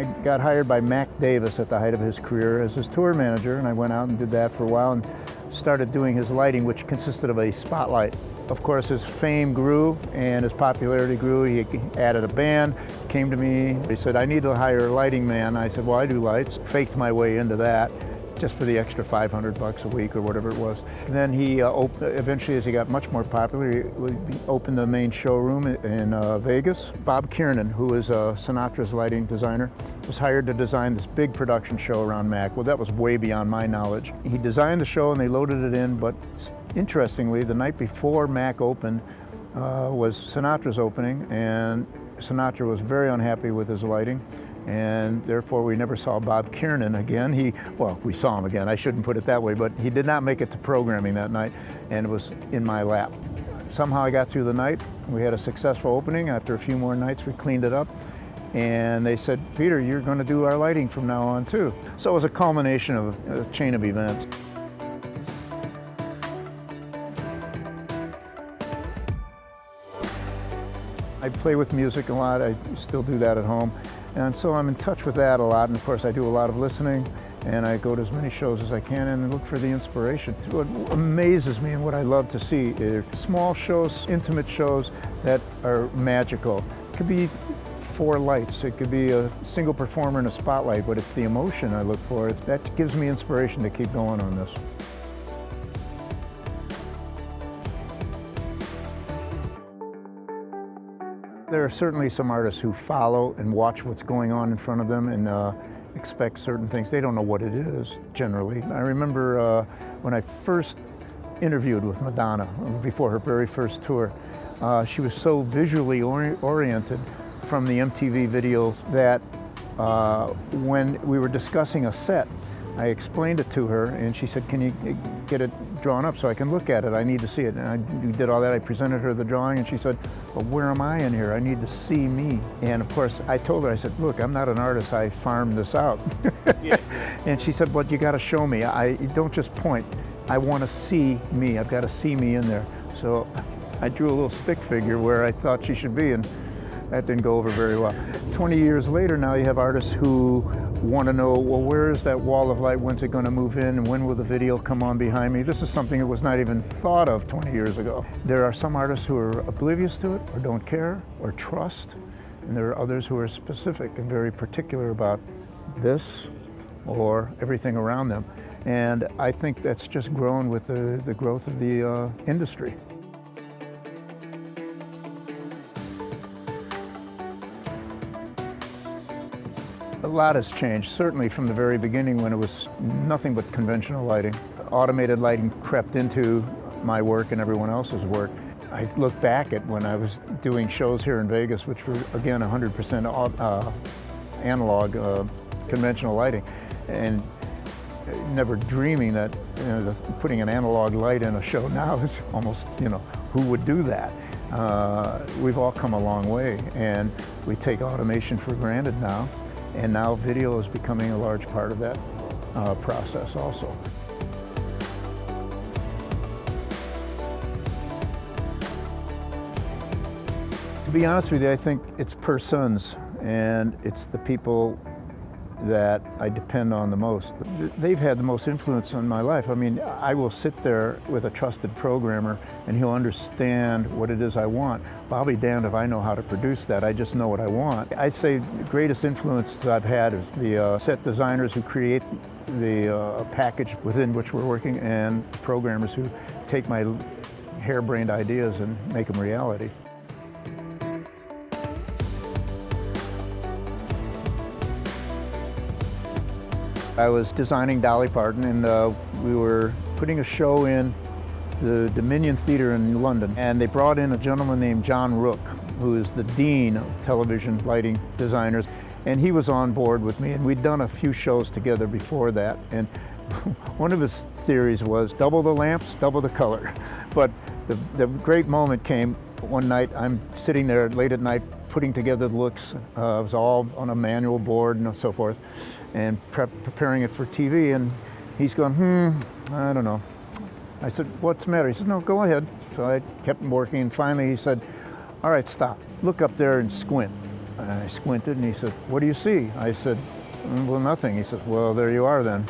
I got hired by Mac Davis at the height of his career as his tour manager, and I went out and did that for a while and started doing his lighting, which consisted of a spotlight. Of course, his fame grew and his popularity grew. He added a band, came to me. He said, I need to hire a lighting man. I said, well, I do lights. Faked my way into that just for the extra $500 a week or whatever it was. And then he eventually, as he got much more popular, he opened the main showroom in Vegas. Bob Kiernan, who is Sinatra's lighting designer, was hired to design this big production show around Mac. Well, that was way beyond my knowledge. He designed the show and they loaded it in, but interestingly, the night before Mac opened was Sinatra's opening, and Sinatra was very unhappy with his lighting, and therefore we never saw Bob Kiernan again. Well, we saw him again, I shouldn't put it that way, but he did not make it to programming that night, and it was in my lap. Somehow I got through the night. We had a successful opening. After a few more nights, we cleaned it up, and they said, Peter, you're going to do our lighting from now on too. So it was a culmination of a chain of events. I play with music a lot. I still do that at home. And so I'm in touch with that a lot. And of course, I do a lot of listening, and I go to as many shows as I can and look for the inspiration. What amazes me and what I love to see are small shows, intimate shows that are magical. It could be 4 lights. It could be a single performer in a spotlight, but it's the emotion I look for. That gives me inspiration to keep going on this. There are certainly some artists who follow and watch what's going on in front of them and expect certain things. They don't know what it is, generally. I remember when I first interviewed with Madonna, before her very first tour, she was so visually oriented from the MTV videos that when we were discussing a set, I explained it to her, and she said, can you get it drawn up so I can look at it? I need to see it. And we did all that. I presented her the drawing, and she said, well, where am I in here? I need to see me. And of course, I told her, I said, look, I'm not an artist. I farmed this out. And she said, well, you got to show me. Don't just point. I want to see me. I've got to see me in there. So I drew a little stick figure where I thought she should be, and that didn't go over very well. 20 years later, now you have artists who want to know, well, where is that wall of light? When's it going to move in? And when will the video come on behind me? This is something that was not even thought of 20 years ago. There are some artists who are oblivious to it, or don't care, or trust. And there are others who are specific and very particular about this or everything around them. And I think that's just grown with the growth of the industry. A lot has changed, certainly from the very beginning when it was nothing but conventional lighting. Automated lighting crept into my work and everyone else's work. I look back at when I was doing shows here in Vegas, which were, again, 100% analog, conventional lighting, and never dreaming that putting an analog light in a show now is almost, who would do that? We've all come a long way, and we take automation for granted now. And now video is becoming a large part of that process also. To be honest with you, I think it's persons, and it's the people that I depend on the most. They've had the most influence on my life. I mean, I will sit there with a trusted programmer and he'll understand what it is I want. I'll be damned if I know how to produce that. I just know what I want. I'd say the greatest influence I've had is the set designers who create the package within which we're working, and programmers who take my harebrained ideas and make them reality. I was designing Dolly Parton, and we were putting a show in the Dominion Theatre in London, and they brought in a gentleman named John Rook, who is the dean of television lighting designers, and he was on board with me, and we'd done a few shows together before that, and one of his theories was double the lamps, double the color. But the great moment came one night. I'm sitting there late at night putting together the looks. It was all on a manual board and so forth, and preparing it for TV, and he's going, I don't know. I said, what's the matter? He said, no, go ahead. So I kept working, and finally he said, all right, stop. Look up there and squint. I squinted and he said, "What do you see?" I said, "Well, nothing." He said, "Well, there you are then."